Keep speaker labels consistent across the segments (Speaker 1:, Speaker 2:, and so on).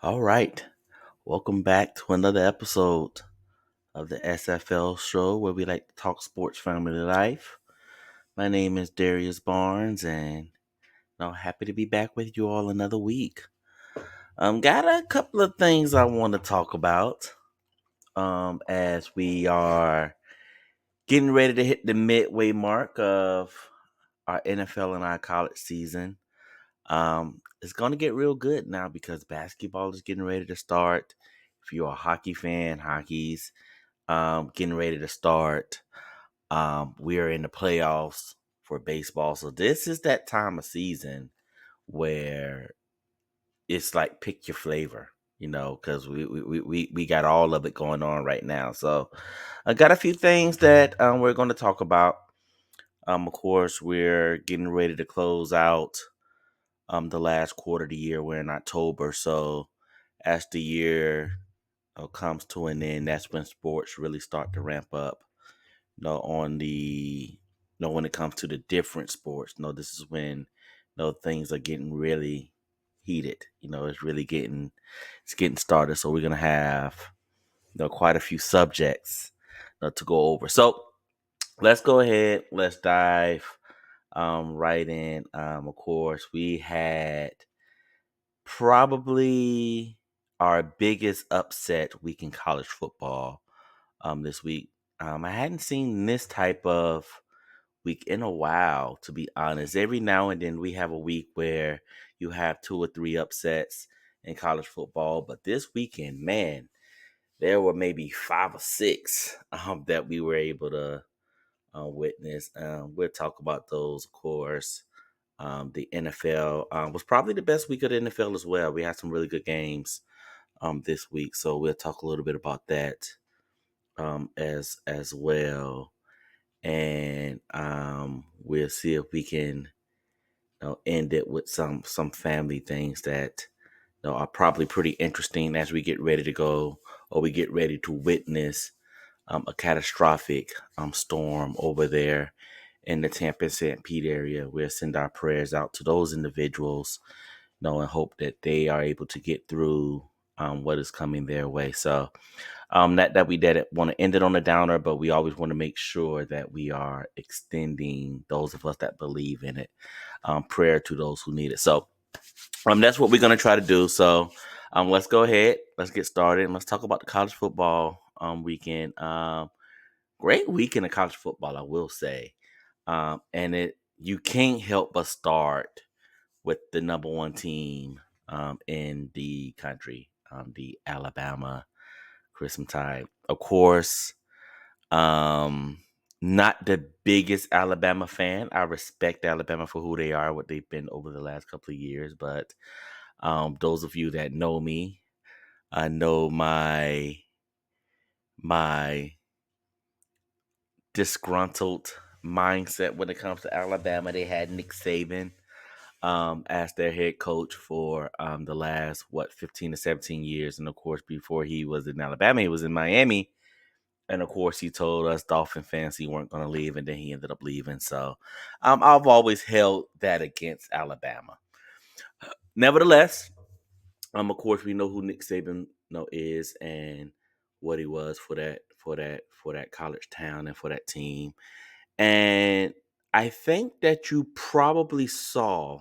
Speaker 1: All right. Welcome back to another episode of the SFL show where we like to talk sports, family life. My name is Darius Barnes and I'm happy to be back with you all another week. Got a couple of things I want to talk about as we are getting ready to hit the midway mark of our NFL and our college season. It's going to get real good now because basketball is getting ready to start. If you're a hockey fan, hockey's getting ready to start. We're in the playoffs for baseball. So this is that time of season where it's like pick your flavor, because we got all of it going on right now. So I got a few things that we're going to talk about. Of course, we're getting ready to close out the last quarter of the year. We're in October. So as the year comes to an end, that's when sports really start to ramp up. On the when it comes to the different sports. This is when things are getting really heated. It's getting started. So we're gonna have quite a few subjects to go over. So let's go ahead. Let's dive right in. Of course, we had probably our biggest upset week in college football this week. I hadn't seen this type of week in a while, to be honest. Every now and then we have a week where you have two or three upsets in college football, but this weekend, man, there were maybe five or six that we were able to witness. We'll talk about those, of course. The NFL was probably the best week of the NFL as well. We had some really good games this week, so we'll talk a little bit about that as well, and we'll see if we can end it with some family things that are probably pretty interesting as we get ready to go, or we get ready to witness a catastrophic storm over there in the Tampa and St. Pete area. We'll send our prayers out to those individuals, and hope that they are able to get through what is coming their way. So that we didn't want to end it on a downer, but we always want to make sure that we are extending, those of us that believe in it, prayer to those who need it. So that's what we're going to try to do. So let's go ahead. Let's get started and let's talk about the college football weekend. Great weekend of college football, I will say. And you can't help but start with the number one team in the country, the Alabama Crimson Tide. Of course, not the biggest Alabama fan. I respect Alabama for who they are, what they've been over the last couple of years. But those of you that know me, I know my disgruntled mindset when it comes to Alabama. They had Nick Saban as their head coach for the last 15 to 17 years, and of course, before he was in Alabama, he was in Miami. And of course, he told us Dolphin fans he weren't going to leave, and then he ended up leaving. So I've always held that against Alabama. Nevertheless, of course, we know who Nick Saban is and what he was for that college town and for that team. And I think that you probably saw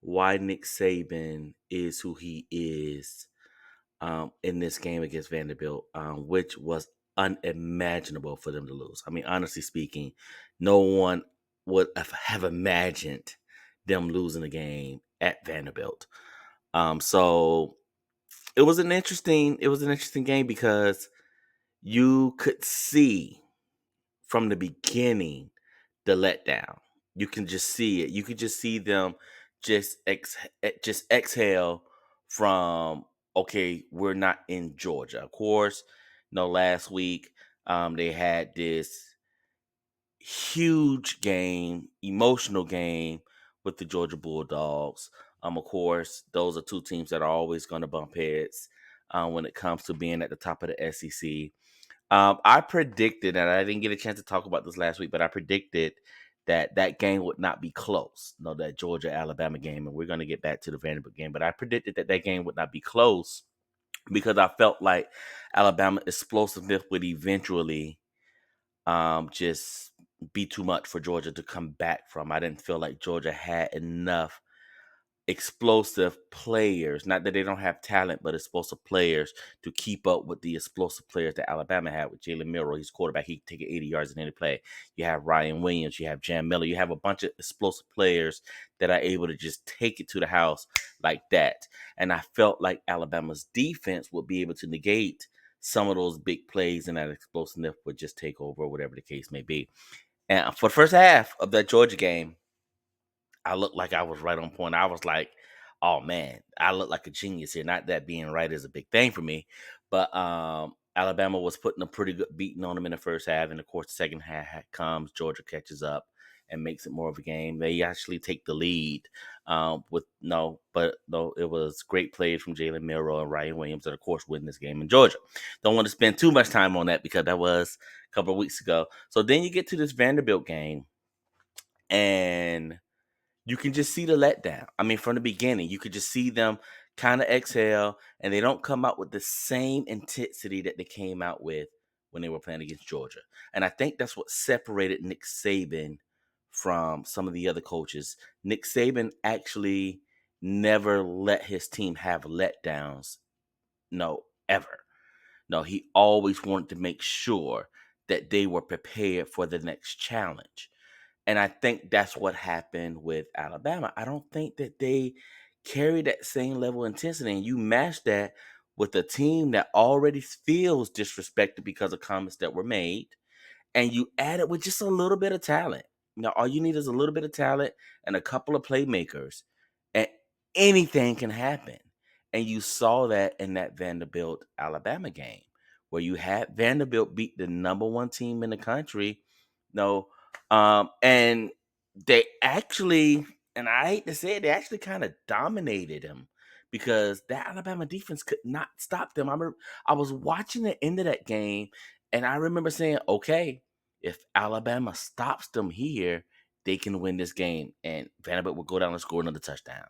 Speaker 1: why Nick Saban is who he is in this game against Vanderbilt, which was unimaginable for them to lose. I mean, honestly speaking, no one would have imagined them losing a game at Vanderbilt. So it was an interesting game because you could see from the beginning the letdown. You can just see it. You could just see them just exhale from, okay, we're not in Georgia. Of course, last week they had this huge game, emotional game with the Georgia Bulldogs. Of course, those are two teams that are always going to bump heads when it comes to being at the top of the SEC. I predicted, and I didn't get a chance to talk about this last week, but I predicted that game would not be close. No, that Georgia Alabama game, and we're going to get back to the Vanderbilt game, but I predicted that that game would not be close because I felt like Alabama explosiveness would eventually just be too much for Georgia to come back from. I didn't feel like Georgia had enough explosive players. Not that they don't have talent, but explosive players to keep up with the explosive players that Alabama had with Jalen Milroe. He's quarterback. He can take it 80 yards in any play. You have Ryan Williams. You have Jam Miller. You have a bunch of explosive players that are able to just take it to the house like that. And I felt like Alabama's defense would be able to negate some of those big plays, and that explosiveness would just take over, whatever the case may be. And for the first half of that Georgia game, I looked like I was right on point. I was like, "Oh man, I look like a genius here." Not that being right is a big thing for me, but Alabama was putting a pretty good beating on them in the first half, and of course, the second half comes. Georgia catches up and makes it more of a game. They actually take the lead it was great plays from Jalen Milroe and Ryan Williams, and of course, win this game in Georgia. Don't want to spend too much time on that because that was a couple of weeks ago. So then you get to this Vanderbilt game, and you can just see the letdown. I mean, from the beginning, you could just see them kind of exhale, and they don't come out with the same intensity that they came out with when they were playing against Georgia. And I think that's what separated Nick Saban from some of the other coaches. Nick Saban actually never let his team have letdowns. No, ever. No, he always wanted to make sure that they were prepared for the next challenge. And I think that's what happened with Alabama. I don't think that they carry that same level of intensity. And you match that with a team that already feels disrespected because of comments that were made, and you add it with just a little bit of talent. Now, all you need is a little bit of talent and a couple of playmakers, and anything can happen. And you saw that in that Vanderbilt Alabama game, where you had Vanderbilt beat the number one team in the country. No, and they actually, and I hate to say it, they actually kind of dominated him because that Alabama defense could not stop them. I was watching the end of that game, and I remember saying, okay, if Alabama stops them here, they can win this game. And Vanderbilt will go down and score another touchdown.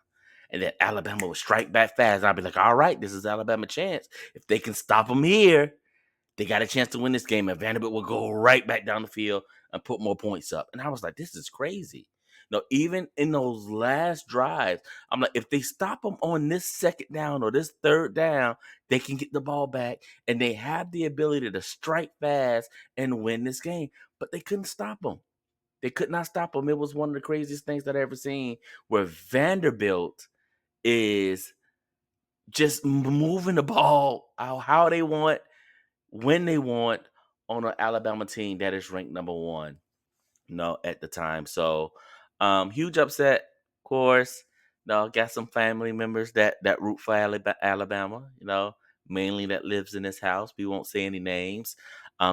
Speaker 1: And then Alabama would strike back fast. I'd be like, all right, this is Alabama chance. If they can stop them here, they got a chance to win this game. And Vanderbilt will go right back down the field and put more points up. And I was like, this is crazy. No, even in those last drives, I'm like, if they stop them on this second down or this third down, they can get the ball back and they have the ability to strike fast and win this game. But they couldn't stop them. They could not stop them. It was one of the craziest things that I ever seen, where Vanderbilt is just moving the ball how they want, when they want, on an Alabama team that is ranked number one, at the time. So, huge upset, of course. No, got some family members that root for Alabama. Mainly that lives in this house. We won't say any names.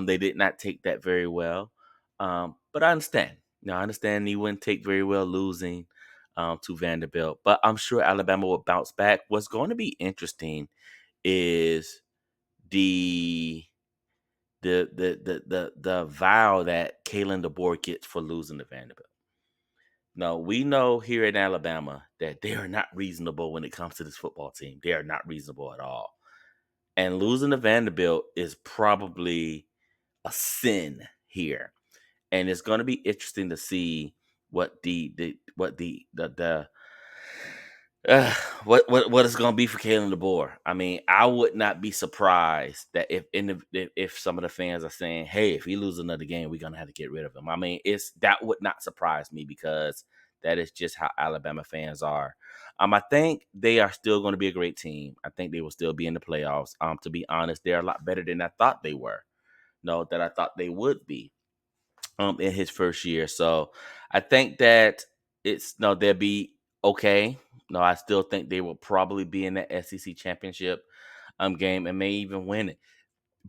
Speaker 1: They did not take that very well. But I understand. I understand you wouldn't take very well losing to Vanderbilt. But I'm sure Alabama will bounce back. What's going to be interesting is the the vow that Kalen DeBoer gets for losing to Vanderbilt. No, we know here in Alabama that they are not reasonable when it comes to this football team. They are not reasonable at all. And losing to Vanderbilt is probably a sin here. And it's going to be interesting to see what the uh, what is going to be for Kalen DeBoer. I mean, I would not be surprised that if some of the fans are saying, "Hey, if he loses another game, we're going to have to get rid of him." I mean, that would not surprise me because that is just how Alabama fans are. I think they are still going to be a great team. I think they will still be in the playoffs. To be honest, they're a lot better than I thought they were. No, that I thought they would be. In his first year. So I think that they'll be okay. No, I still think they will probably be in the SEC championship game and may even win it.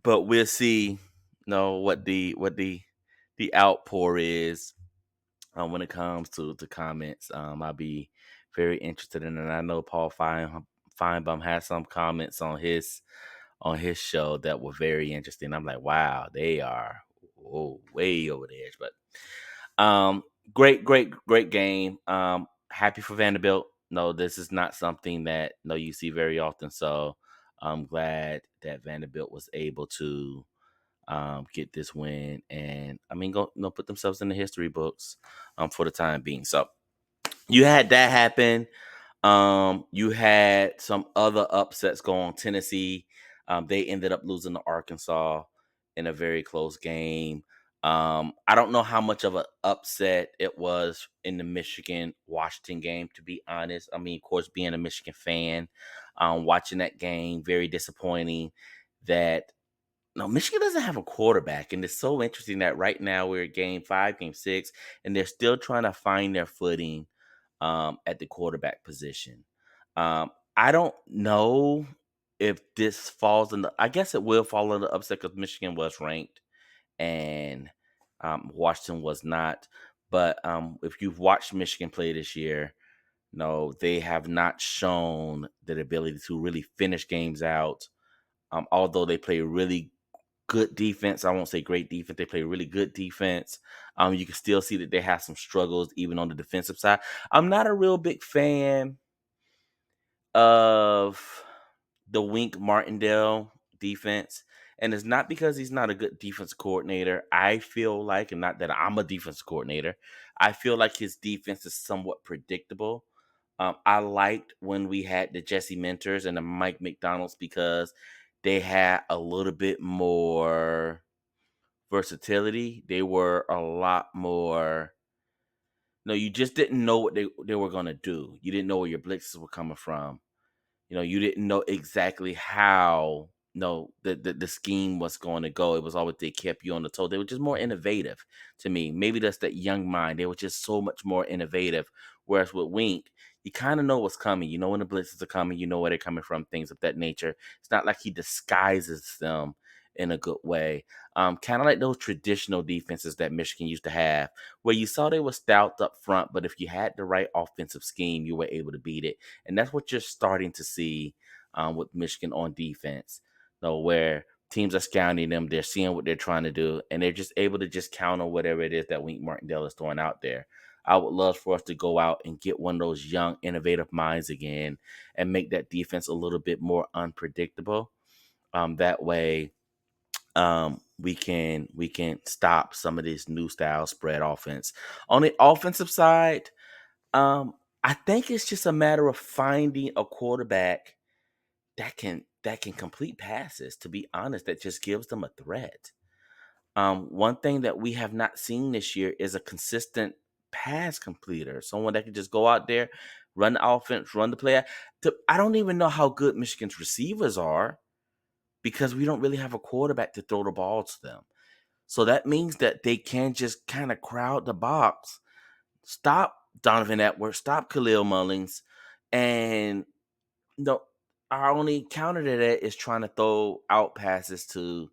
Speaker 1: But we'll see what the outpour is when it comes to the comments. I'll be very interested in it. I know Paul Feinbaum has some comments on his show that were very interesting. I'm like, wow, they are way over the edge. But great game. Happy for Vanderbilt. No, this is not something that no you see very often. So I'm glad that Vanderbilt was able to get this win, and I mean, go put themselves in the history books for the time being. So you had that happen. You had some other upsets go on. Tennessee, they ended up losing to Arkansas in a very close game. I don't know how much of an upset it was in the Michigan Washington game, to be honest. I mean, of course, being a Michigan fan, watching that game, very disappointing that no, Michigan doesn't have a quarterback, and it's so interesting that right now we're at game 5, game 6, and they're still trying to find their footing at the quarterback position. I don't know if this falls in the. I guess it will fall in the upset because Michigan was ranked and Washington was not. But if you've watched Michigan play this year, no, they have not shown the ability to really finish games out. Although they play really good defense. I won't say great defense. They play really good defense. You can still see that they have some struggles even on the defensive side. I'm not a real big fan of the Wink Martindale defense. And it's not because he's not a good defense coordinator. I feel like, and not that I'm a defense coordinator, I feel like his defense is somewhat predictable. I liked when we had the Jesse Mentors and the Mike McDonald's because they had a little bit more versatility. They were a lot more. No, you just didn't know what they were gonna do. You didn't know where your blitzes were coming from. You didn't know exactly how the scheme was going to go. It was always they kept you on the toe. They were just more innovative to me. Maybe that's that young mind. They were just so much more innovative. Whereas with Wink, you kind of know what's coming. You know when the blitzes are coming. You know where they're coming from. Things of that nature. It's not like he disguises them in a good way. Kind of like those traditional defenses that Michigan used to have, where you saw they were stout up front, but if you had the right offensive scheme, you were able to beat it. And that's what you're starting to see with Michigan on defense, where teams are scouting them, they're seeing what they're trying to do, and they're just able to just counter whatever it is that Wink Martindale is throwing out there. I would love for us to go out and get one of those young, innovative minds again and make that defense a little bit more unpredictable. That way, we can stop some of this new style spread offense. On the offensive side, I think it's just a matter of finding a quarterback that can complete passes. To be honest, that just gives them a threat. One thing that we have not seen this year is a consistent pass completer, someone that can just go out there, run the offense, run the play. I don't even know how good Michigan's receivers are because we don't really have a quarterback to throw the ball to them. So that means that they can just kind of crowd the box, stop Donovan Edwards, stop Khalil Mullins, and no, our only counter to that is trying to throw out passes to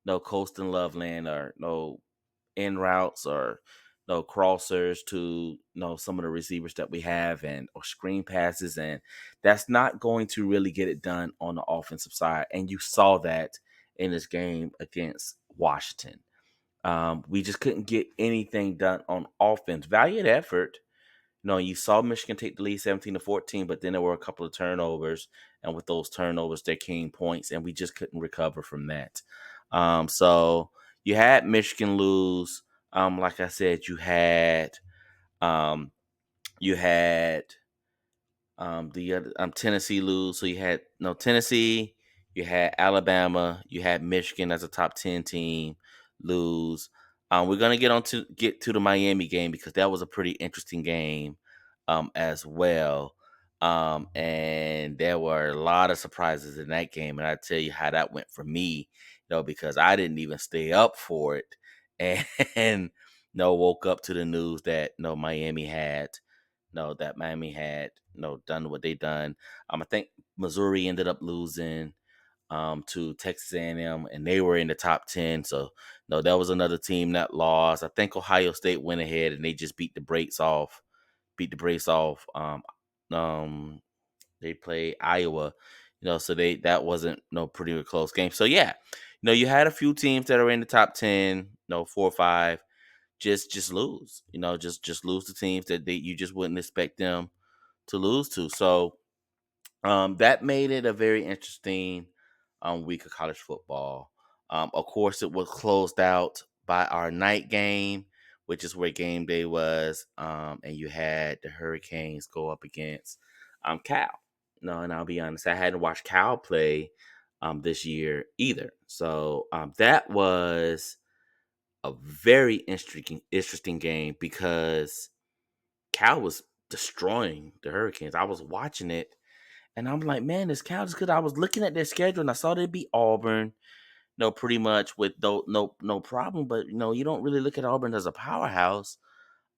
Speaker 1: no Colston Loveland or no in routes or no crossers to some of the receivers that we have and or screen passes, and that's not going to really get it done on the offensive side. And you saw that in this game against Washington. We just couldn't get anything done on offense. Valiant effort. You saw Michigan take the lead 17-14, but then there were a couple of turnovers, and with those turnovers, there came points, and we just couldn't recover from that. So you had Michigan lose. Like I said, um, you had the other Tennessee lose. So you had Tennessee, you had Alabama, you had Michigan as a top 10 team lose. We're gonna get to the Miami game because that was a pretty interesting game as well. And there were a lot of surprises in that game, and I tell you how that went for me, because I didn't even stay up for it, and woke up to the news that Miami had done what they done. I think Missouri ended up losing to Texas A&M, and they were in the top 10. So no, that was another team that lost. I think Ohio State went ahead and they just beat the brakes off. Um, they played Iowa, so that wasn't no pretty close game. So yeah, you had a few teams that are in the top 10, 4 or 5. just lose. Just lose to teams that you just wouldn't expect them to lose to. So that made it a very interesting week of college football. Of course, it was closed out by our night game, which is where game day was, and you had the Hurricanes go up against Cal. No, and I'll be honest, I hadn't watched Cal play this year either. So that was a very interesting game because Cal was destroying the Hurricanes. I was watching it and I'm like, man, this Cal is good. I was looking at their schedule and I saw they'd beat Auburn, pretty much with no problem. But you don't really look at Auburn as a powerhouse.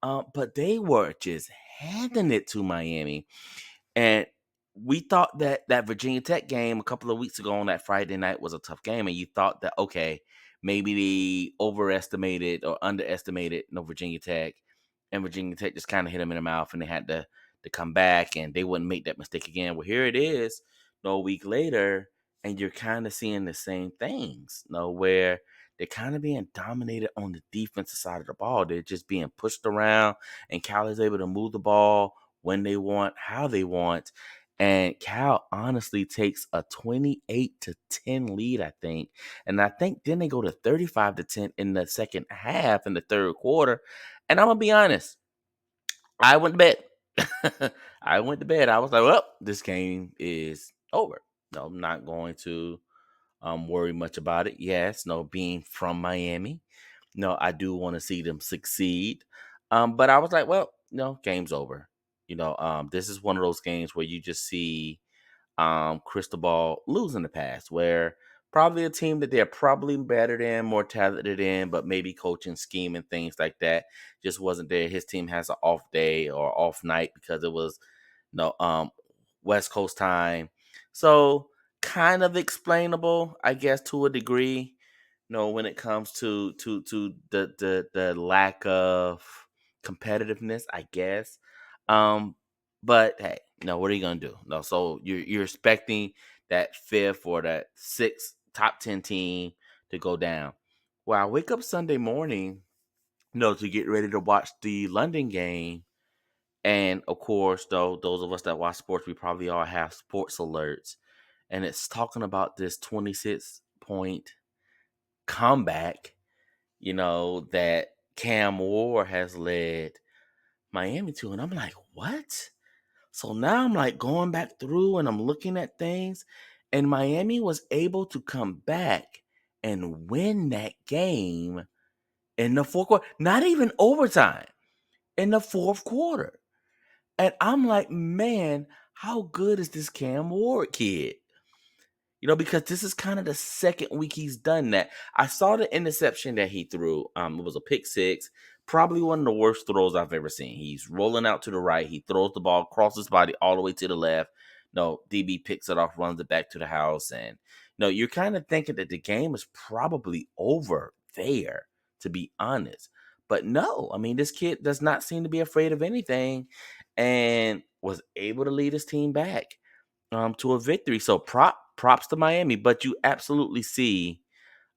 Speaker 1: But they were just handing it to Miami. And we thought that Virginia Tech game a couple of weeks ago on that Friday night was a tough game, and you thought that okay, maybe they overestimated or underestimated Virginia Tech, and Virginia Tech just kind of hit them in the mouth, and they had to come back, and they wouldn't make that mistake again. Well, here it is, a week later, and you're kind of seeing the same things, where they're kind of being dominated on the defensive side of the ball. They're just being pushed around, and Cal is able to move the ball when they want, how they want. And Cal honestly takes a 28-10 lead, I think. And I think then they go to 35-10 in the second half in the third quarter. And I'm gonna be honest, I went to bed. I went to bed. I was like, well, this game is over. No, I'm not going to worry much about it. Yes, being from Miami, I do want to see them succeed. But I was like, well, no, game's over. This is one of those games where you just see Cristobal lose in the past, where probably a team that they're probably better than, more talented in, but maybe coaching scheme and things like that just wasn't there. His team has an off day or off night because it was West Coast time. So kind of explainable, I guess, to a degree. When it comes to the lack of competitiveness, I guess. But hey, what are you gonna do? No, so you're expecting that fifth or that sixth top 10 team to go down. Well, I wake up Sunday morning, to get ready to watch the London game. And of course, though, those of us that watch sports, we probably all have sports alerts. And it's talking about this 26-point comeback, that Cam Ward has led Miami to. And I'm like, what? So now I'm like going back through and I'm looking at things. And Miami was able to come back and win that game in the fourth quarter. Not even overtime, in the fourth quarter. And I'm like, man, how good is this Cam Ward kid? Because this is kind of the second week he's done that. I saw the interception that he threw. It was a pick six, probably one of the worst throws I've ever seen. He's rolling out to the right. He throws the ball, crosses his body all the way to the left. No, DB picks it off, runs it back to the house. And you're kind of thinking that the game is probably over there, to be honest. But no, I mean, this kid does not seem to be afraid of anything and was able to lead his team back to a victory. So props to Miami, but you absolutely see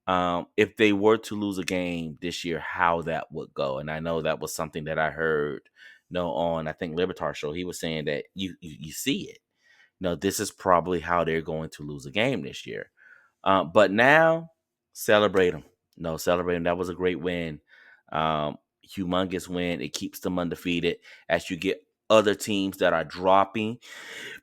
Speaker 1: if they were to lose a game this year, how that would go. And I know that was something that I heard on I think Libertar show. He was saying that you see it. This is probably how they're going to lose a game this year. But now celebrate them. No, celebrate them. That was a great win. Humongous win. It keeps them undefeated as you get other teams that are dropping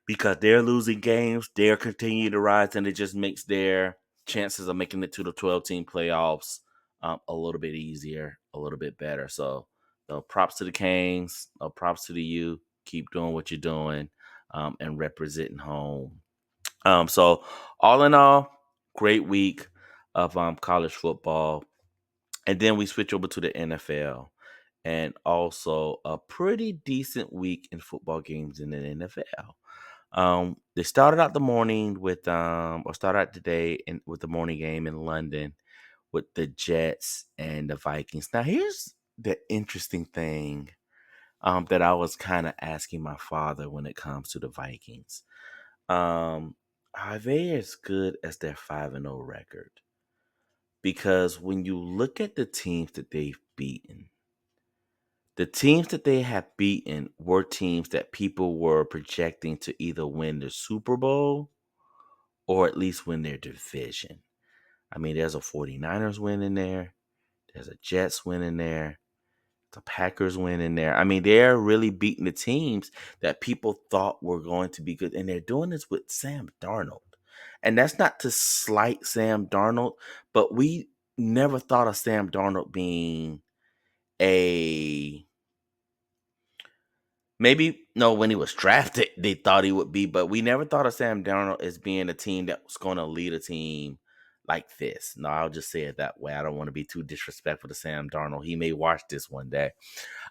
Speaker 1: because they're losing games. They're continuing to rise, and it just makes their chances of making it to the 12-team playoffs a little bit easier, a little bit better. So, props to the Canes. Props to the U. Keep doing what you're doing and representing home. So, all in all, great week of college football. And then we switch over to the NFL and also a pretty decent week in football games in the NFL. They started out the morning with or started out today with the morning game in London with the Jets and the Vikings. Now here's the interesting thing that I was kind of asking my father when it comes to the Vikings. Are they as good as their 5-0 record? Because when you look at the teams that they've beaten, The teams that they have beaten were teams that people were projecting to either win the Super Bowl or at least win their division. I mean, there's a 49ers win in there, there's a Jets win in there, the Packers win in there. I mean, they're really beating the teams that people thought were going to be good. And they're doing this with Sam Darnold. And that's not to slight Sam Darnold, but we never thought of Sam Darnold being a maybe no, when he was drafted, they thought he would be, but we never thought of Sam Darnold as being a team that was going to lead a team like this. No, I'll just say it that way. I don't want to be too disrespectful to Sam Darnold. He may watch this one day.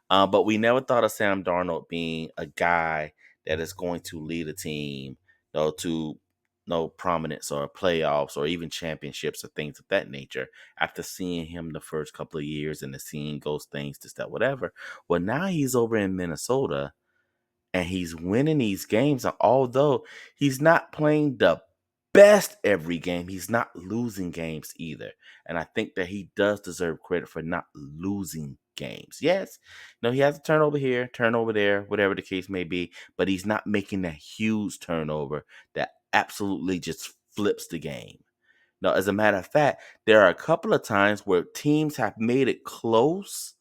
Speaker 1: But we never thought of Sam Darnold being a guy that is going to lead a team, to no prominence or playoffs or even championships or things of that nature. After seeing him the first couple of years and the seeing those things, this, that, whatever. Well, now he's over in Minnesota and he's winning these games. And although he's not playing the best every game, he's not losing games either. And I think that he does deserve credit for not losing games. Yes, no, he has a turnover here, turnover there, whatever the case may be, but he's not making that huge turnover that absolutely just flips the game. Now, as a matter of fact, there are a couple of times where teams have made it close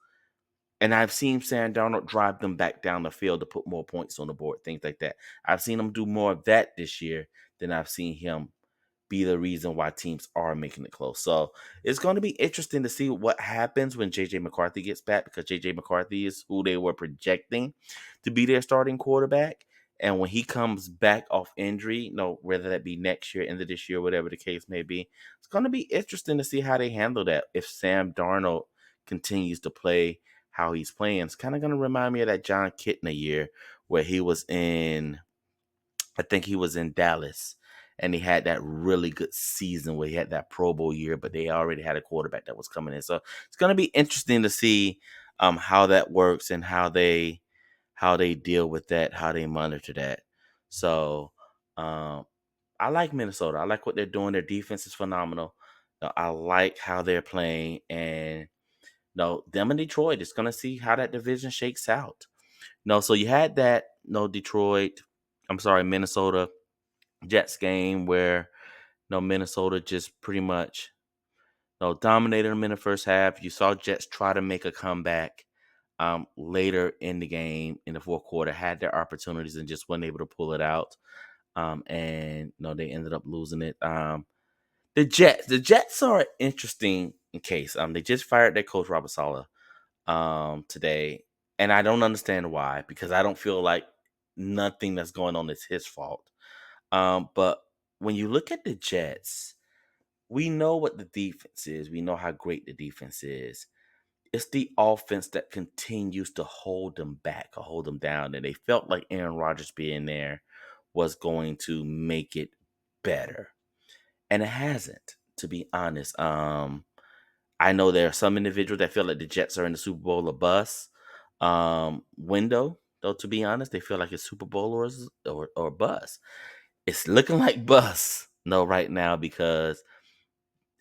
Speaker 1: and I've seen Sam Darnold drive them back down the field to put more points on the board, things like that. I've seen him do more of that this year than I've seen him be the reason why teams are making it close. So it's going to be interesting to see what happens when JJ McCarthy gets back because JJ McCarthy is who they were projecting to be their starting quarterback. And when he comes back off injury, whether that be next year, end of this year, whatever the case may be, it's going to be interesting to see how they handle that if Sam Darnold continues to play how he's playing. It's kind of going to remind me of that John Kitna year where he was in, I think he was in Dallas, and he had that really good season where he had that Pro Bowl year, but they already had a quarterback that was coming in. So it's going to be interesting to see how that works and how they deal with that, how they monitor that. So um, I like Minnesota. I like what they're doing. Their defense is phenomenal. I like how they're playing, and no, them and Detroit. It's gonna see how that division shakes out. No, so you had that Detroit. I'm sorry, Minnesota Jets game where Minnesota just pretty much dominated them in the first half. You saw Jets try to make a comeback later in the game in the fourth quarter, had their opportunities and just wasn't able to pull it out. And they ended up losing it. The Jets are an interesting case. They just fired their coach Robert Saleh today, and I don't understand why because I don't feel like nothing that's going on is his fault. But when you look at the Jets, we know what the defense is. We know how great the defense is. It's the offense that continues to hold them back or hold them down, and they felt like Aaron Rodgers being there was going to make it better, and it hasn't. To be honest, I know there are some individuals that feel like the Jets are in the Super Bowl or bust window. Though to be honest, they feel like it's Super Bowl or bust. It's looking like bust no right now because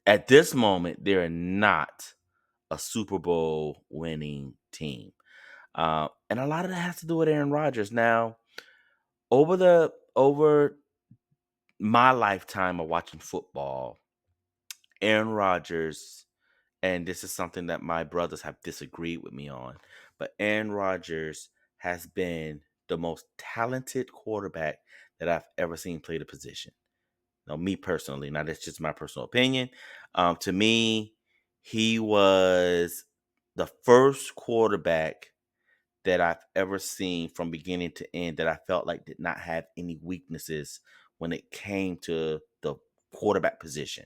Speaker 1: at this moment they're not a Super Bowl winning team, and a lot of that has to do with Aaron Rodgers. Now, over my lifetime of watching football, Aaron Rodgers, and this is something that my brothers have disagreed with me on, but Aaron Rodgers has been the most talented quarterback that I've ever seen play the position. Now, me personally, now that's just my personal opinion. To me, he was the first quarterback that I've ever seen from beginning to end that I felt like did not have any weaknesses when it came to the quarterback position.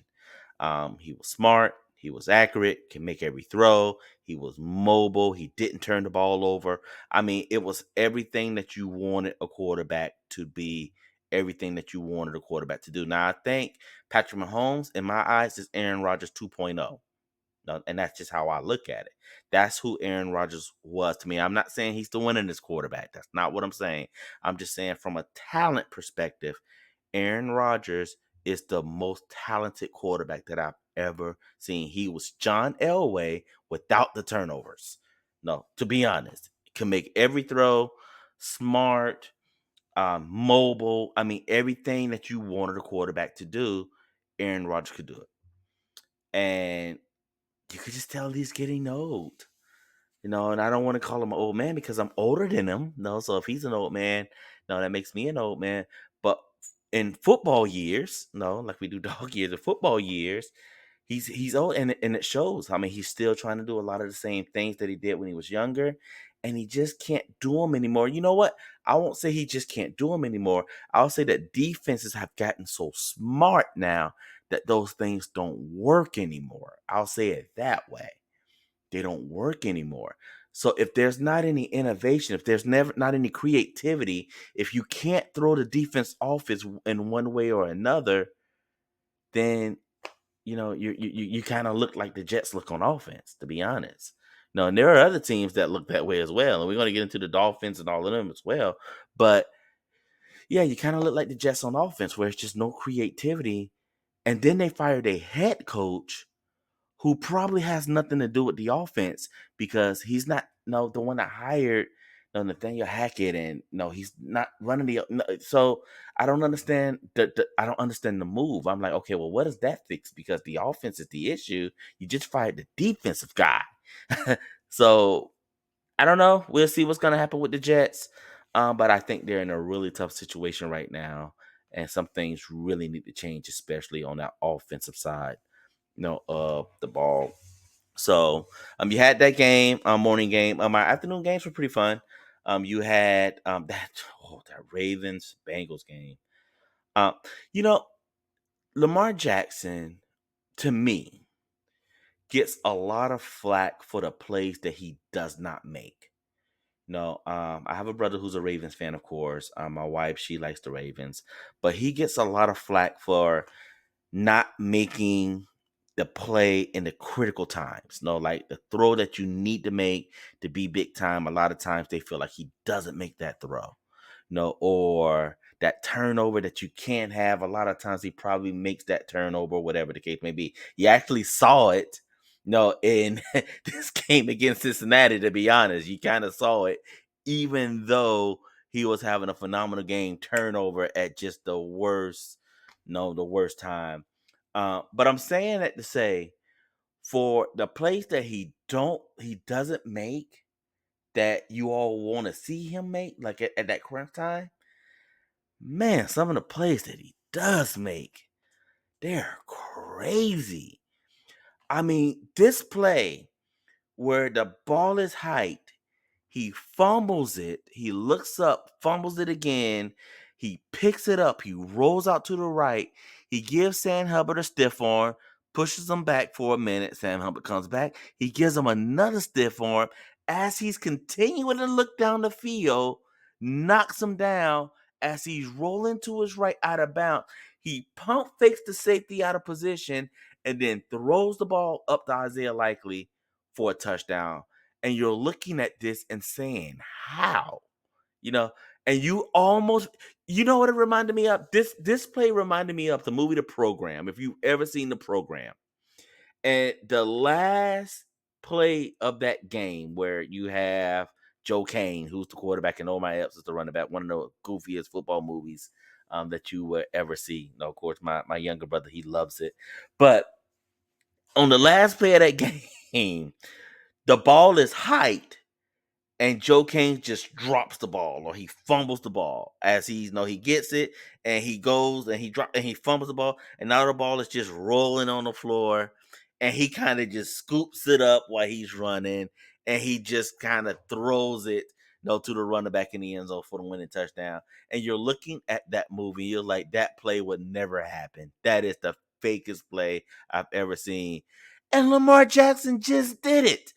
Speaker 1: He was smart. He was accurate, can make every throw. He was mobile. He didn't turn the ball over. I mean, it was everything that you wanted a quarterback to be, everything that you wanted a quarterback to do. Now, I think Patrick Mahomes, in my eyes, is Aaron Rodgers 2.0. No, and that's just how I look at it. That's who Aaron Rodgers was to me. I'm not saying he's the winningest quarterback. That's not what I'm saying. I'm just saying from a talent perspective, Aaron Rodgers is the most talented quarterback that I've ever seen. He was John Elway without the turnovers. No, to be honest, can make every throw, smart, mobile. I mean, everything that you wanted a quarterback to do, Aaron Rodgers could do it. And you could just tell he's getting old. And I don't want to call him an old man because I'm older than him. No, so if he's an old man, no, that makes me an old man. But in football years, no, like we do dog years, in football years, he's old, and it shows. I mean, he's still trying to do a lot of the same things that he did when he was younger, and he just can't do them anymore. You know what? I won't say he just can't do them anymore. I'll say that defenses have gotten so smart now that those things don't work anymore. I'll say it that way. They don't work anymore. So if there's not any innovation, if there's never not any creativity, if you can't throw the defense off in one way or another, then you kind of look like the Jets look on offense, to be honest. No, and there are other teams that look that way as well, and we're going to get into the Dolphins and all of them as well. But yeah, you kind of look like the Jets on offense, where it's just no creativity, and then they fired a head coach who probably has nothing to do with the offense because he's not the one that hired Nathaniel Hackett, and no, he's not running the. No, so I don't understand I don't understand the move. I'm like, okay, well, what does that fix? Because the offense is the issue. You just fired the defensive guy, so I don't know. We'll see what's gonna happen with the Jets, but I think they're in a really tough situation right now, and some things really need to change, especially on that offensive side of the ball. So you had that game, morning game. My afternoon games were pretty fun. You had that Ravens Bengals game. Uh, you know, Lamar Jackson to me gets a lot of flack for the plays that he does not make. No, I have a brother who's a Ravens fan, of course. My wife, she likes the Ravens, but he gets a lot of flack for not making the play in the critical times. No, like the throw that you need to make to be big time. A lot of times they feel like he doesn't make that throw. No, or that turnover that you can't have. A lot of times he probably makes that turnover, whatever the case may be. You actually saw it. No, in this game against Cincinnati, to be honest, you kind of saw it, even though he was having a phenomenal game, turnover at just the worst time. But I'm saying that to say, for the plays that he doesn't make, that you all want to see him make, like at that crunch time, man, some of the plays that he does make, they're crazy. I mean, this play where the ball is hiked, he fumbles it, he looks up, fumbles it again, he picks it up, he rolls out to the right, he gives Sam Hubbard a stiff arm, pushes him back for a minute. Sam Hubbard comes back, he gives him another stiff arm as he's continuing to look down the field, knocks him down as he's rolling to his right out of bounds. He pump fakes the safety out of position and then throws the ball up to Isaiah Likely for a touchdown. And you're looking at this and saying, how? You know, and you know what it reminded me of? This play reminded me of the movie The Program, if you've ever seen The Program. And the last play of that game where you have Joe Kane, who's the quarterback, and Omar Epps is the running back, one of the goofiest football movies that you will ever see. Now, of course, my younger brother, he loves it. But on the last play of that game, the ball is hiked and Joe King just drops the ball or he fumbles the ball as he gets it and he goes and he fumbles the ball and now the ball is just rolling on the floor and he kind of just scoops it up while he's running and he just kind of throws it to the running back in the end zone for the winning touchdown. And you're looking at that movie, you're like, that play would never happen. That is the fakest play I've ever seen. And Lamar Jackson just did it.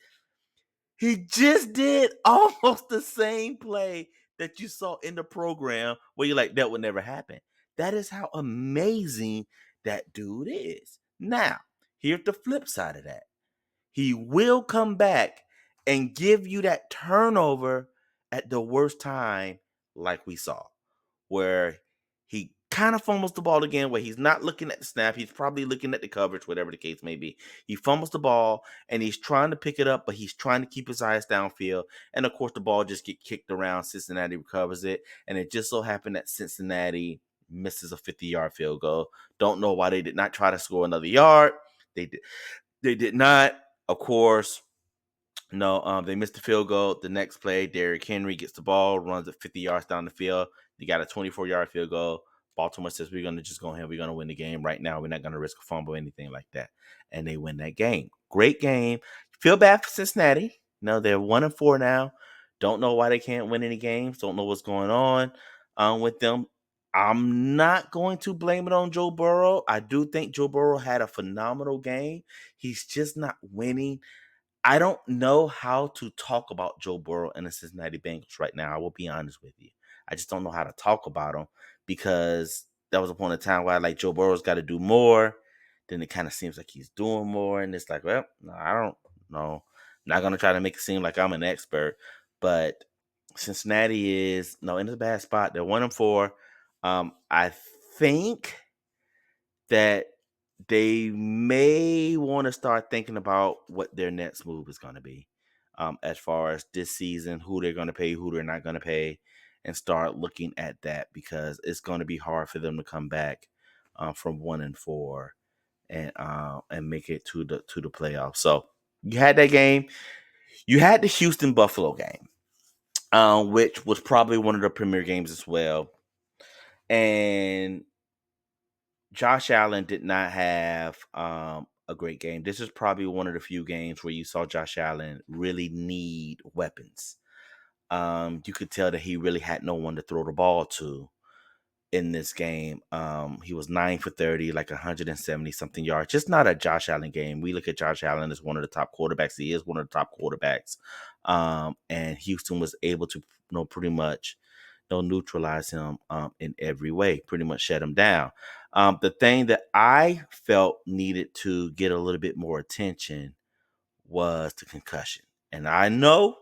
Speaker 1: He just did almost the same play that you saw in the program where you're like, that would never happen. That is how amazing that dude is. Now, here's the flip side of that. He will come back and give you that turnover at the worst time, like we saw, where he kind of fumbles the ball again where he's not looking at the snap. He's probably looking at the coverage, whatever the case may be. He fumbles the ball and he's trying to pick it up, but he's trying to keep his eyes downfield. And of course, the ball just get kicked around. Cincinnati recovers it. And it just so happened that Cincinnati misses a 50-yard field goal. Don't know why they did not try to score another yard. They did not. Of course, no, they missed the field goal. The next play, Derrick Henry gets the ball, runs it 50 yards down the field. They got a 24-yard field goal. Baltimore says, we're going to just go ahead. We're going to win the game right now. We're not going to risk a fumble or anything like that. And they win that game. Great game. Feel bad for Cincinnati. No, they're 1-4 now. Don't know why they can't win any games. Don't know what's going on with them. I'm not going to blame it on Joe Burrow. I do think Joe Burrow had a phenomenal game. He's just not winning. I don't know how to talk about Joe Burrow and the Cincinnati Bengals right now. I will be honest with you. I just don't know how to talk about them because that was a point in time where I like Joe Burrow's got to do more. Then it kind of seems like he's doing more, and it's like, well, no, I don't know. I'm not gonna try to make it seem like I'm an expert, but Cincinnati is in a bad spot. They're 1-4. I think that they may want to start thinking about what their next move is going to be, as far as this season, who they're going to pay, who they're not going to pay, and start looking at that because it's going to be hard for them to come back from 1-4 and make it to the playoffs. So you had that game. You had the Houston Buffalo game, which was probably one of the premier games as well, and Josh Allen did not have a great game. This is probably one of the few games where you saw Josh Allen really need weapons. You could tell that he really had no one to throw the ball to in this game. He was 9 for 30, like 170 something yards. Just not a Josh Allen game. We look at Josh Allen as one of the top quarterbacks. He is one of the top quarterbacks. And Houston was able to, pretty much, neutralize him in every way, pretty much shut him down. The thing that I felt needed to get a little bit more attention was the concussion. And I know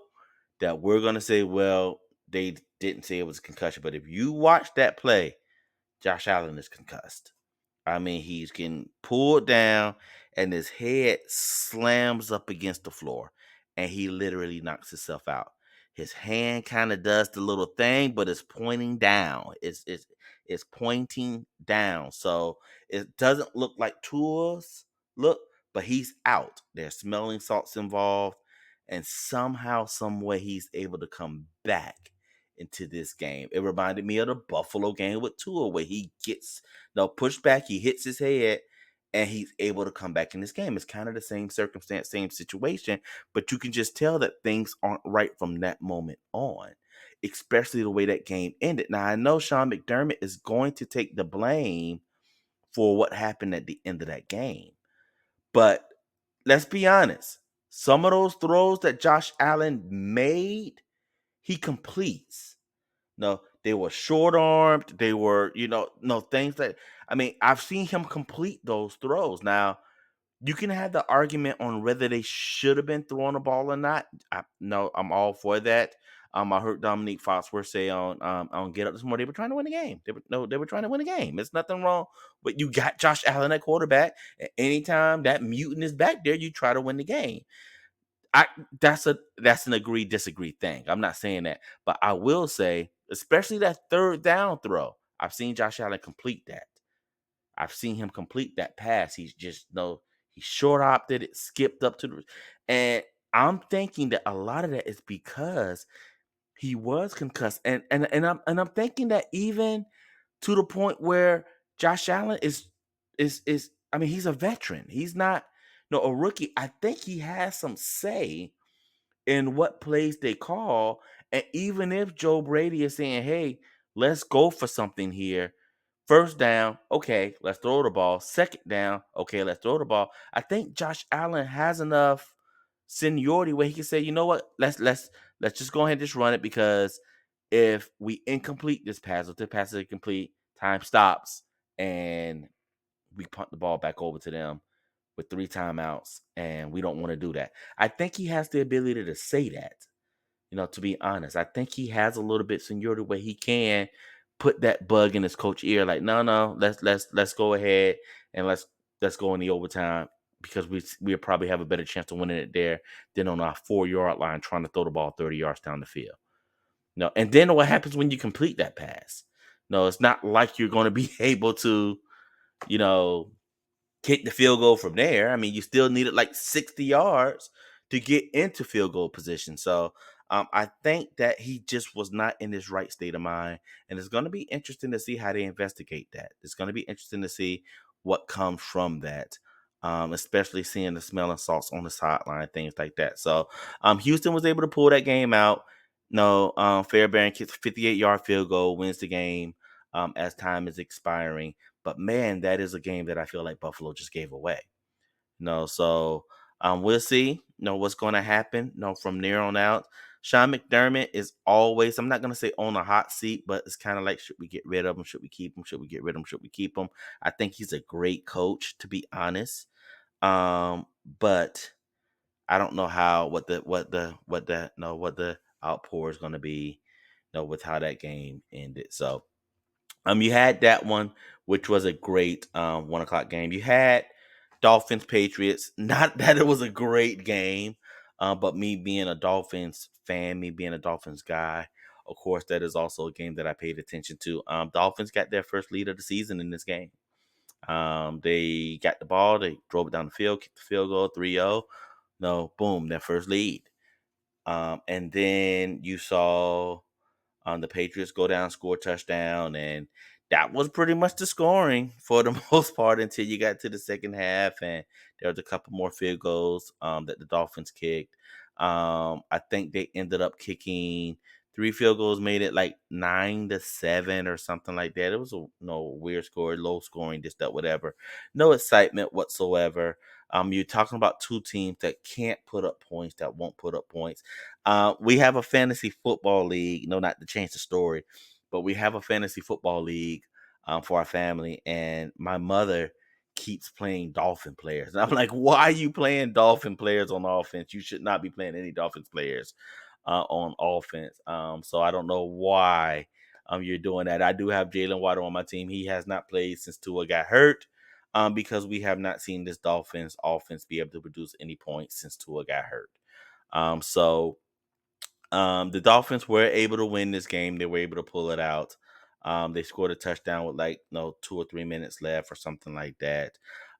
Speaker 1: that we're going to say, well, they didn't say it was a concussion, but if you watch that play, Josh Allen is concussed. I mean, he's getting pulled down and his head slams up against the floor and he literally knocks himself out. His hand kind of does the little thing, but it's pointing down. It's pointing down. So it doesn't look like Tua's look, but he's out. There's smelling salts involved. And somehow, some way, he's able to come back into this game. It reminded me of the Buffalo game with Tua, where he gets pushed back, he hits his head, and he's able to come back in this game. It's kind of the same circumstance, same situation, but you can just tell that things aren't right from that moment on, especially the way that game ended. Now, I know Sean McDermott is going to take the blame for what happened at the end of that game, but let's be honest. Some of those throws that Josh Allen made, he completes. No, they were short armed. They were, no things that I mean, I've seen him complete those throws. Now, you can have the argument on whether they should have been throwing the ball or not. No, I'm all for that. I heard Dominique Foxworth say on Get Up this morning they were trying to win the game. They were trying to win the game. There's nothing wrong, but you got Josh Allen at quarterback. And anytime that mutant is back there, you try to win the game. I that's an agree disagree thing. I'm not saying that, but I will say, especially that third down throw, I've seen Josh Allen complete that. I've seen him complete that pass. He's just he short opted it, skipped up to the, and I'm thinking that a lot of that is because he was concussed, and I'm thinking that even to the point where Josh Allen is I mean, he's a veteran. He's not a rookie. I think he has some say in what plays they call. And even if Joe Brady is saying, hey, let's go for something here. First down, okay, let's throw the ball. Second down, okay, let's throw the ball. I think Josh Allen has enough seniority where he can say, you know what, let's just go ahead and just run it, because if we incomplete this pass, if the pass is incomplete, time stops and we punt the ball back over to them with 3 timeouts, and we don't want to do that. I think he has the ability to say that, to be honest. I think he has a little bit seniority where he can put that bug in his coach ear, like, no, no, let's go ahead and let's go in the overtime because we'll probably have a better chance of winning it there than on our 4 yard line trying to throw the ball 30 yards down the field. No, and then what happens when you complete that pass? No, it's not like you're going to be able to, you know, kick the field goal from there. I mean, you still needed like 60 yards to get into field goal position. So I think that he just was not in his right state of mind. And it's going to be interesting to see how they investigate that. It's going to be interesting to see what comes from that. Especially seeing the smelling salts on the sideline, things like that. So Houston was able to pull that game out. No, Fairbairn kicks 58-yard field goal, wins the game as time is expiring. But man, that is a game that I feel like Buffalo just gave away. No, so we'll see. What's going to happen. From there on out. Sean McDermott is always. I'm not going to say on a hot seat, but it's kind of like, should we get rid of him? Should we keep him? Should we get rid of him? Should we keep him? I think he's a great coach, to be honest. But I don't know how what the outpour is going to be. With how that game ended. So you had that one, which was a great 1 o'clock game. You had Dolphins Patriots. Not that it was a great game, but me being a Dolphins fan, me being a Dolphins guy, of course, that is also a game that I paid attention to. Dolphins got their first lead of the season in this game. They got the ball, they drove it down the field, kicked the field goal, 3-0. No, boom, their first lead. And then you saw the Patriots go down, score a touchdown, and that was pretty much the scoring for the most part until you got to the second half, and there was a couple more field goals that the Dolphins kicked. I think they ended up kicking 3 field goals, made it like 9-7 or something like that. It was a weird score, low scoring, just that, whatever. No excitement whatsoever. You're talking about two teams that can't put up points, that won't put up points. We have a fantasy football league. No, not to change the story, but we have a fantasy football league for our family, and my mother keeps playing Dolphin players. And I'm like, why are you playing Dolphin players on offense? You should not be playing any Dolphins players on offense. So I don't know why you're doing that. I do have Jalen Waddle on my team. He has not played since Tua got hurt. Because we have not seen this Dolphins offense be able to produce any points since Tua got hurt. So the Dolphins were able to win this game. They were able to pull it out. They scored a touchdown with 2 or 3 minutes left or something like that.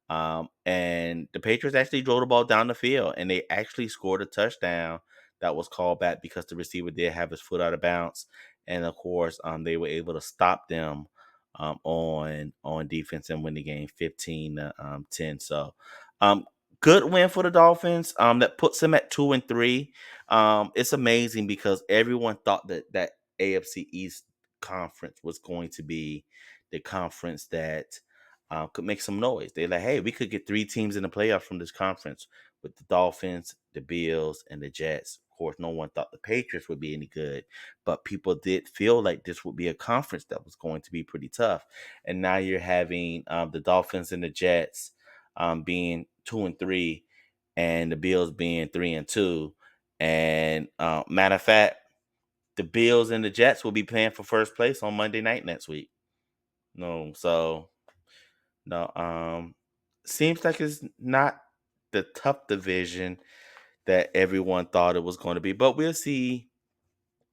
Speaker 1: And the Patriots actually drove the ball down the field, and they actually scored a touchdown that was called back because the receiver did have his foot out of bounds. And of course, they were able to stop them on defense and win the game 15-10. So, um, good win for the Dolphins. That puts them at 2-3. It's amazing because everyone thought that AFC East conference was going to be the conference that could make some noise. They're like, hey, we could get 3 teams in the playoffs from this conference with the Dolphins, the Bills, and the Jets. Of course, no one thought the Patriots would be any good, but people did feel like this would be a conference that was going to be pretty tough. And now you're having the Dolphins and the Jets being 2-3, and the Bills being 3-2. And matter of fact, the Bills and the Jets will be playing for first place on Monday night next week. No, so no, seems like it's not the tough division that everyone thought it was going to be, but we'll see.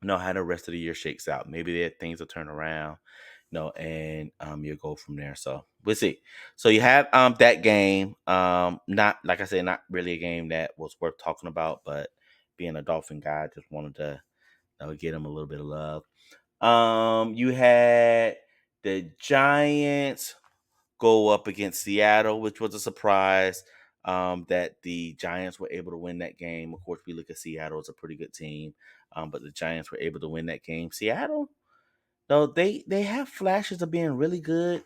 Speaker 1: How the rest of the year shakes out. Maybe that things will turn around. And you'll go from there. So we'll see. So you have that game. Not like I said, not really a game that was worth talking about, but being a Dolphin guy, I just wanted to get him a little bit of love. You had the Giants go up against Seattle, which was a surprise. That the Giants were able to win that game. Of course, we look at Seattle as a pretty good team, but the Giants were able to win that game. Seattle, no, they have flashes of being really good,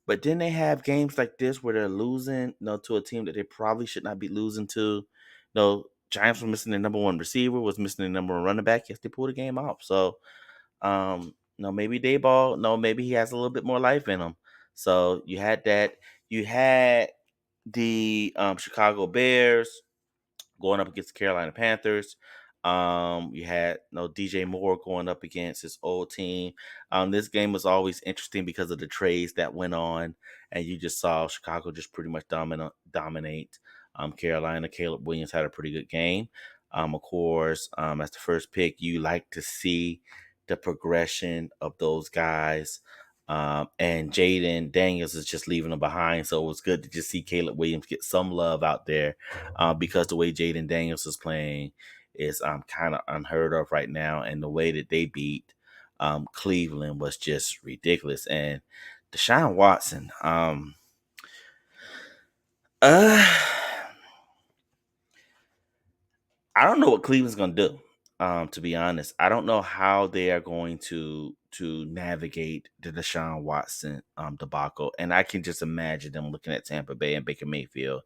Speaker 1: but then they have games like this where they're losing, to a team that they probably should not be losing to. Giants were missing their number one receiver, was missing their number one running back. Yes, they pulled the game off. So, no, maybe Dayball, no, maybe he has a little bit more life in him. So you had that. You had the Chicago Bears going up against the Carolina Panthers. You had DJ Moore going up against his old team. This game was always interesting because of the trades that went on, and you just saw Chicago just pretty much dominate. Carolina, Caleb Williams had a pretty good game. Of course, as the first pick, you like to see the progression of those guys. And Jaden Daniels is just leaving them behind. So it was good to just see Caleb Williams get some love out there because the way Jaden Daniels is playing is kind of unheard of right now. And the way that they beat Cleveland was just ridiculous. And Deshaun Watson, uh, I don't know what Cleveland's gonna do. To be honest, I don't know how they are going to navigate the Deshaun Watson debacle, and I can just imagine them looking at Tampa Bay and Baker Mayfield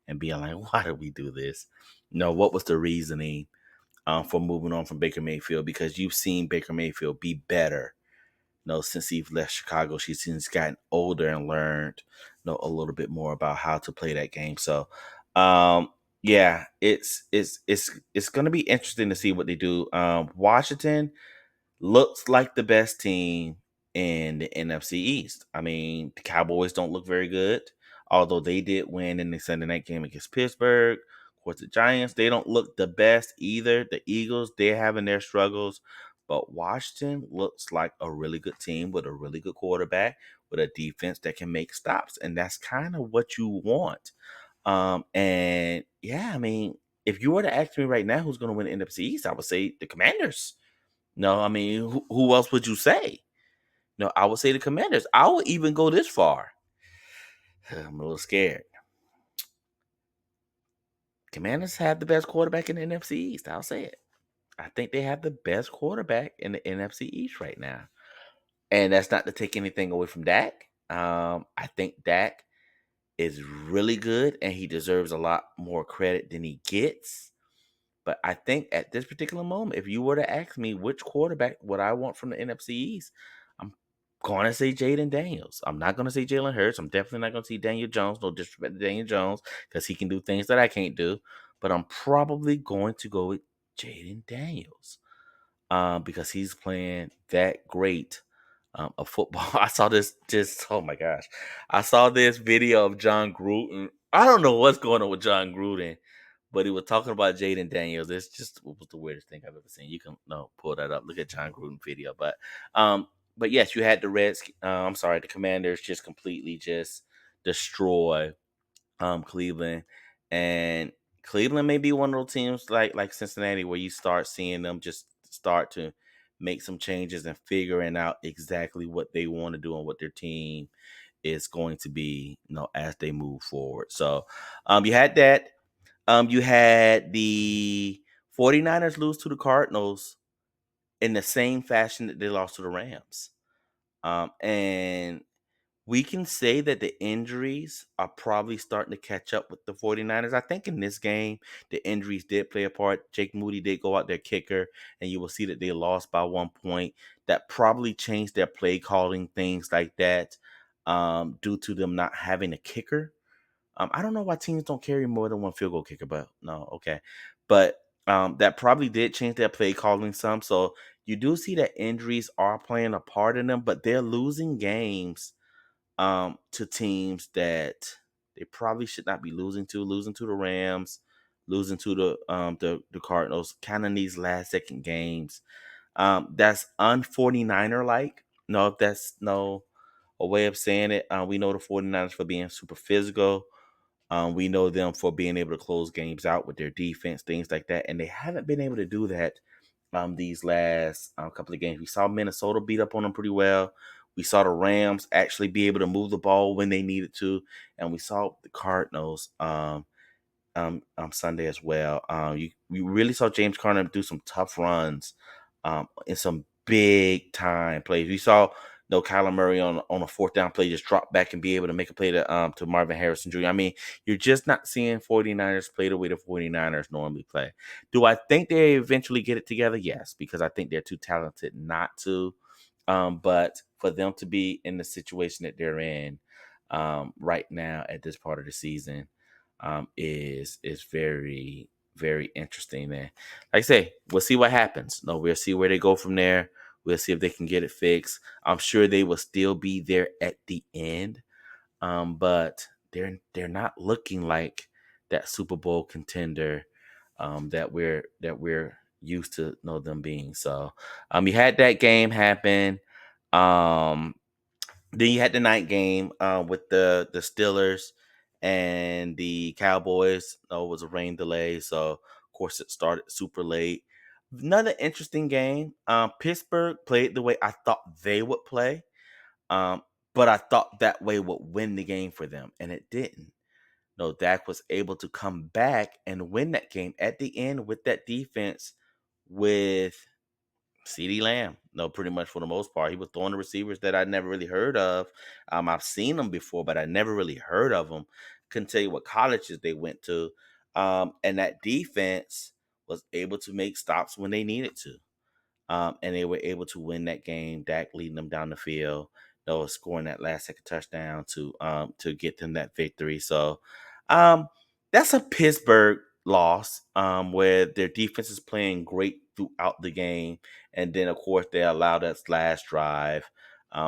Speaker 1: and being like, "Why did we do this? No, what was the reasoning for moving on from Baker Mayfield? Because you've seen Baker Mayfield be better since he's left Chicago. She's since gotten older and learned, a little bit more about how to play that game. So, yeah, it's going to be interesting to see what they do. Washington looks like the best team in the NFC East. I mean, the Cowboys don't look very good, although they did win in the Sunday night game against Pittsburgh. Of course, the Giants, they don't look the best either. The Eagles, they're having their struggles. But Washington looks like a really good team with a really good quarterback, with a defense that can make stops. And that's kind of what you want. And yeah, I mean, if you were to ask me right now who's going to win the NFC East, I would say the Commanders. No, I mean, who else would you say? No, I would say the Commanders. I would even go this far. I'm a little scared. Commanders have the best quarterback in the NFC East. I'll say it. I think they have the best quarterback in the NFC East right now. And that's not to take anything away from Dak. I think Dak is really good and he deserves a lot more credit than he gets. But I think at this particular moment, if you were to ask me which quarterback would I want from the NFC East, I'm going to say Jaden Daniels. I'm not going to say Jalen Hurts. I'm definitely not going to say Daniel Jones. No disrespect to Daniel Jones because he can do things that I can't do. But I'm probably going to go with Jaden Daniels because he's playing that great of football. I saw this just, oh my gosh. I saw this video of John Gruden. I don't know what's going on with John Gruden, but he was talking about Jaden Daniels. It's just what was the weirdest thing I've ever seen. You can pull that up. Look at John Gruden video. But yes, you had the Commanders just completely just destroy Cleveland. And Cleveland may be one of those teams like Cincinnati where you start seeing them just start to make some changes and figuring out exactly what they want to do and what their team is going to be, as they move forward. So you had that. You had the 49ers lose to the Cardinals in the same fashion that they lost to the Rams. And we can say that the injuries are probably starting to catch up with the 49ers. I think in this game, the injuries did play a part. Jake Moody did go out their kicker, and you will see that they lost by 1 point. That probably changed their play calling, things like that, due to them not having a kicker. I don't know why teams don't carry more than one field goal kicker, but no, okay. But that probably did change their play calling some. So you do see that injuries are playing a part in them, but they're losing games to teams that they probably should not be losing to the Rams, losing to the Cardinals, kind of these last second games. That's un-49er like. No, if that's no a way of saying it. We know the 49ers for being super physical. We know them for being able to close games out with their defense, things like that. And they haven't been able to do that these last couple of games. We saw Minnesota beat up on them pretty well. We saw the Rams actually be able to move the ball when they needed to. And we saw the Cardinals Sunday as well. You really saw James Conner do some tough runs in some big time plays. We saw Kyler Murray on a fourth down play just drop back and be able to make a play to Marvin Harrison Jr. I mean, you're just not seeing 49ers play the way the 49ers normally play. Do I think they eventually get it together? Yes, because I think they're too talented not to. But for them to be in the situation that they're in right now at this part of the season is very, very interesting. And like I say, we'll see what happens. No, we'll see where they go from there. We'll see if they can get it fixed. I'm sure they will still be there at the end, but they're not looking like that Super Bowl contender that we're used to know them being. So you had that game happen. Um, then you had the night game with the Steelers and the Cowboys. Oh, it was a rain delay, so of course it started super late. Another interesting game. Pittsburgh played the way I thought they would play, um, but I thought that way would win the game for them, and it didn't. No, Dak was able to come back and win that game at the end with that defense with CeeDee Lamb. No, pretty much for the most part. He was throwing the receivers that I never really heard of. I've seen them before, but I never really heard of them. Couldn't tell you what colleges they went to. And that defense was able to make stops when they needed to. And they were able to win that game. Dak leading them down the field, though scoring that last second touchdown to get them that victory. So um, that's a Pittsburgh loss where their defense is playing great throughout the game, and then of course they allow that last drive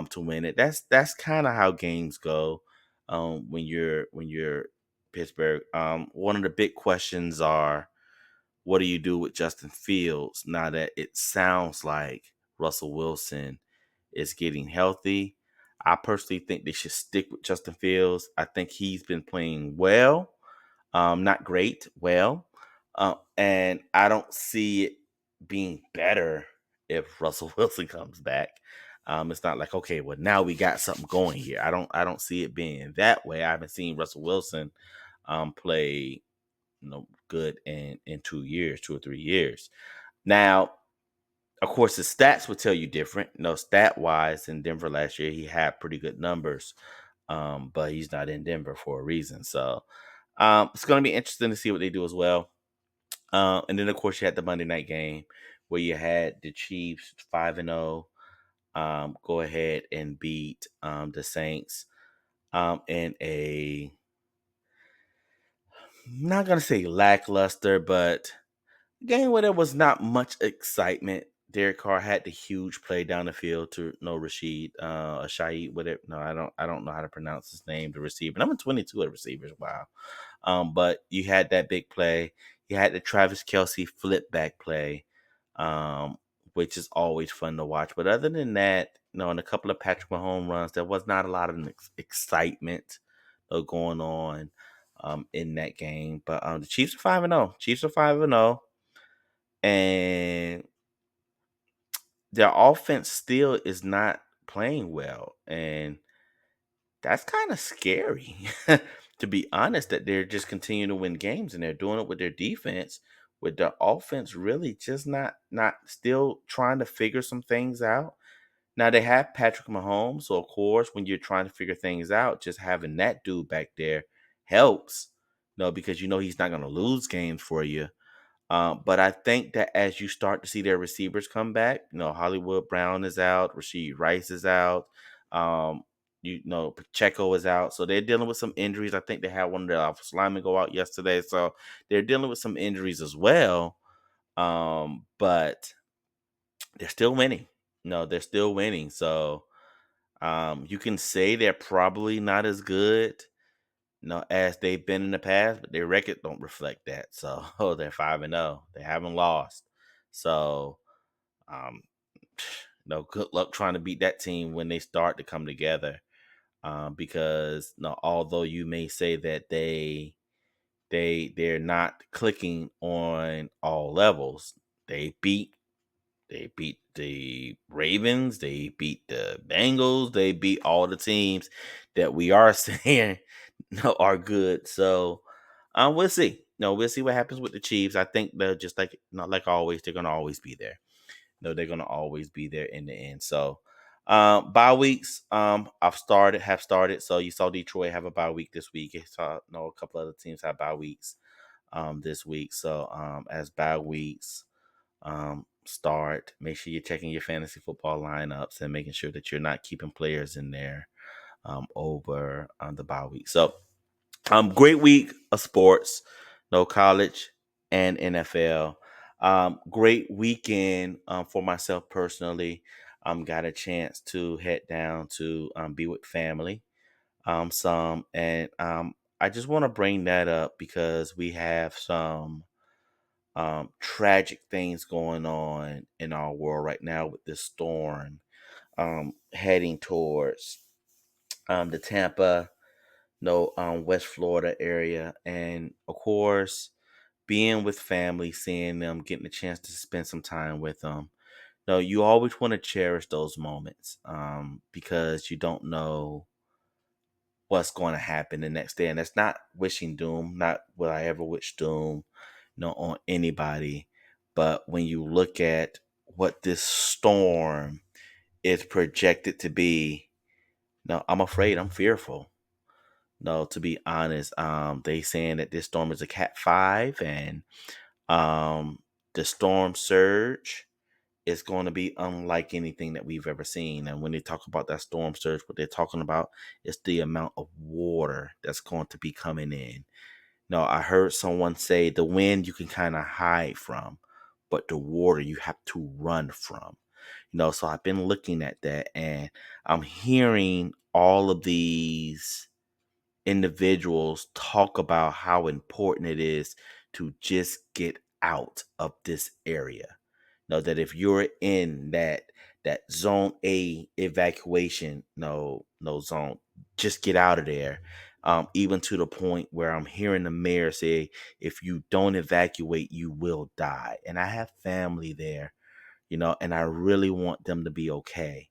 Speaker 1: to win it. That's kind of how games go when you're Pittsburgh. One of the big questions are, what do you do with Justin Fields now that it sounds like Russell Wilson is getting healthy? I personally think they should stick with Justin Fields. I think he's been playing well, not great, well, and I don't see it being better if Russell Wilson comes back. It's not like, okay, well now we got something going here. I don't see it being that way. I haven't seen Russell Wilson play good in 2 years, 2 or 3 years. Now, of course, the stats would tell you different. Stat wise, in Denver last year, he had pretty good numbers, but he's not in Denver for a reason. So it's going to be interesting to see what they do as well. And then, of course, you had the Monday night game where you had the Chiefs 5-0 go ahead and beat the Saints in a, not going to say lackluster, but game where there was not much excitement. Derek Carr had the huge play down the field to Rashid, Shaheed, whatever. No, I don't know how to pronounce his name, the receiver. Number 22 at receivers. Wow. But you had that big play. You had the Travis Kelsey flip back play, um, which is always fun to watch. But other than that, and a couple of Patrick Mahomes runs, there was not a lot of excitement going on in that game. But the Chiefs are 5-0. Chiefs are 5-0. And their offense still is not playing well. And that's kind of scary, to be honest, that they're just continuing to win games and they're doing it with their defense, with their offense really just not still trying to figure some things out. Now they have Patrick Mahomes, so of course, when you're trying to figure things out, just having that dude back there helps. Because he's not going to lose games for you. But I think that as you start to see their receivers come back, Hollywood Brown is out, Rasheed Rice is out, Pacheco is out. So they're dealing with some injuries. I think they had one of their offensive linemen go out yesterday. So they're dealing with some injuries as well. But they're still winning. No, they're still winning. So you can say they're probably not as good as they've been in the past, but their record don't reflect that. So they're 5-0. They haven't lost. So um, good luck trying to beat that team when they start to come together. Because although you may say that they're not clicking on all levels, they beat the Ravens. They beat the Bengals. They beat all the teams that we are saying are good. So we'll see. No, we'll see what happens with the Chiefs. I think they're just like, not like always, they're gonna always be there. No, they're gonna always be there in the end. So bye weeks have started. So you saw Detroit have a bye week this week. You saw a couple other teams have bye weeks this week. So as bye weeks start, make sure you're checking your fantasy football lineups and making sure that you're not keeping players in there over on the bye week. So great week of sports. No college. and NFL. Great weekend for myself personally. Got a chance to head down to be with family. Some and I just want to bring that up because we have some tragic things going on in our world right now with this storm heading towards the Tampa, no, West Florida area, and of course, being with family, seeing them, getting a chance to spend some time with them. No, you always want to cherish those moments because you don't know what's going to happen the next day, and that's not wishing doom. Not will I ever wish doom, on anybody. But when you look at what this storm is projected to be, no, I'm afraid. I'm fearful. No, to be honest, they saying that this storm is a Cat 5, and um, the storm surge is going to be unlike anything that we've ever seen. And when they talk about that storm surge, what they're talking about is the amount of water that's going to be coming in. No, I heard someone say the wind you can kind of hide from, but the water you have to run from. So I've been looking at that, and I'm hearing all of these individuals talk about how important it is to just get out of this area. Know that if you're in that zone A evacuation, no zone, just get out of there. Even to the point where I'm hearing the mayor say, if you don't evacuate, you will die. And I have family there, and I really want them to be okay.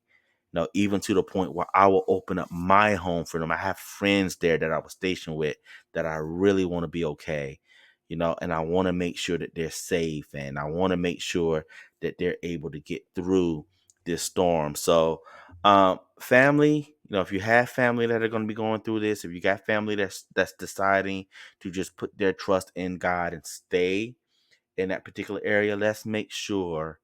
Speaker 1: Even to the point where I will open up my home for them. I have friends there that I was stationed with that I really want to be okay, and I want to make sure that they're safe, and I want to make sure that they're able to get through this storm. So, family, if you have family that are going to be going through this, if you got family that's deciding to just put their trust in God and stay in that particular area, let's make sure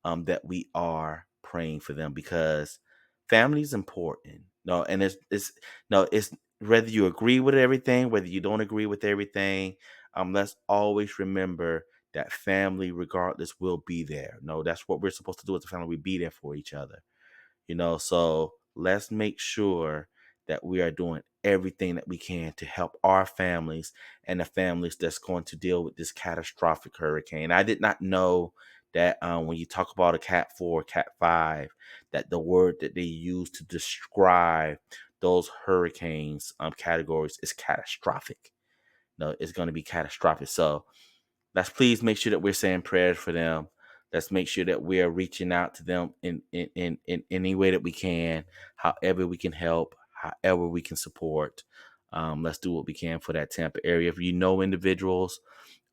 Speaker 1: that we are praying for them because family is important. No, and it's no, it's whether you agree with everything, whether you don't agree with everything. Let's always remember that family, regardless, will be there. No, that's what we're supposed to do as a family. We be there for each other. So let's make sure that we are doing everything that we can to help our families and the families that's going to deal with this catastrophic hurricane. I did not know that when you talk about a Cat 4, Cat 5, that the word that they use to describe those hurricanes categories is catastrophic. No, it's going to be catastrophic. So let's please make sure that we're saying prayers for them. Let's make sure that we are reaching out to them in any way that we can, however we can help, however we can support. Let's do what we can for that Tampa area. If you know individuals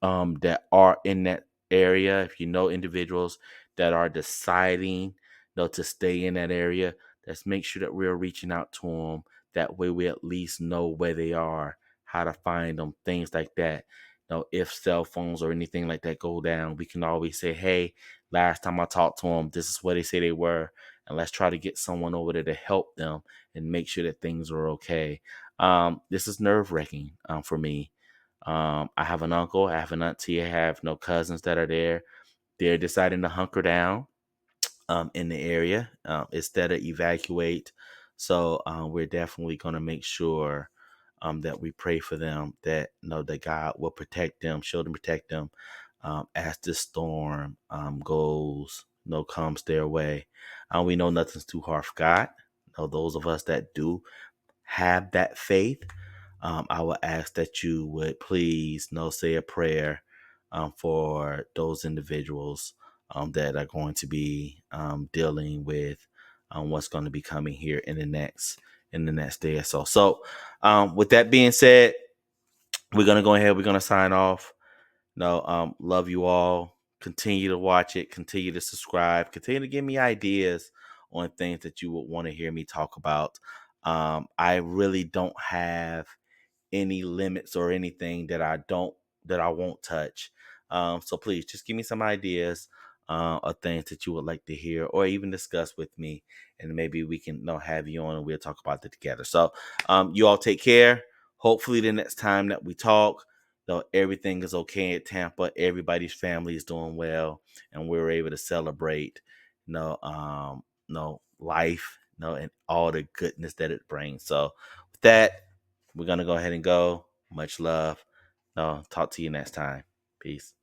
Speaker 1: that are in that area, if you know individuals that are deciding, to stay in that area, let's make sure that we're reaching out to them. That way, we at least know where they are, how to find them, things like that. If cell phones or anything like that go down, we can always say, "Hey, last time I talked to them, this is where they say they were," and let's try to get someone over there to help them and make sure that things are okay. This is nerve wracking for me. I have an uncle, I have an auntie, I have no cousins that are there. They're deciding to hunker down in the area instead of evacuate. So we're definitely going to make sure that we pray for them, that that God will protect them, shield and protect them as this storm comes their way. We know nothing's too hard for God. Those of us that do have that faith, I would ask that you would please say a prayer for those individuals that are going to be dealing with what's going to be coming here in the next day or so. So, with that being said, we're gonna go ahead. We're gonna sign off. No, love you all. Continue to watch it. Continue to subscribe. Continue to give me ideas on things that you would want to hear me talk about. I really don't have any limits or anything that I won't touch. So please just give me some ideas of things that you would like to hear or even discuss with me, and maybe we can have you on and we'll talk about it together. So you all take care. Hopefully the next time that we talk, though everything is okay at Tampa. Everybody's family is doing well, and we were able to celebrate, life, and all the goodness that it brings. So with that, we're gonna go ahead and go. Much love. No, talk to you next time. Peace.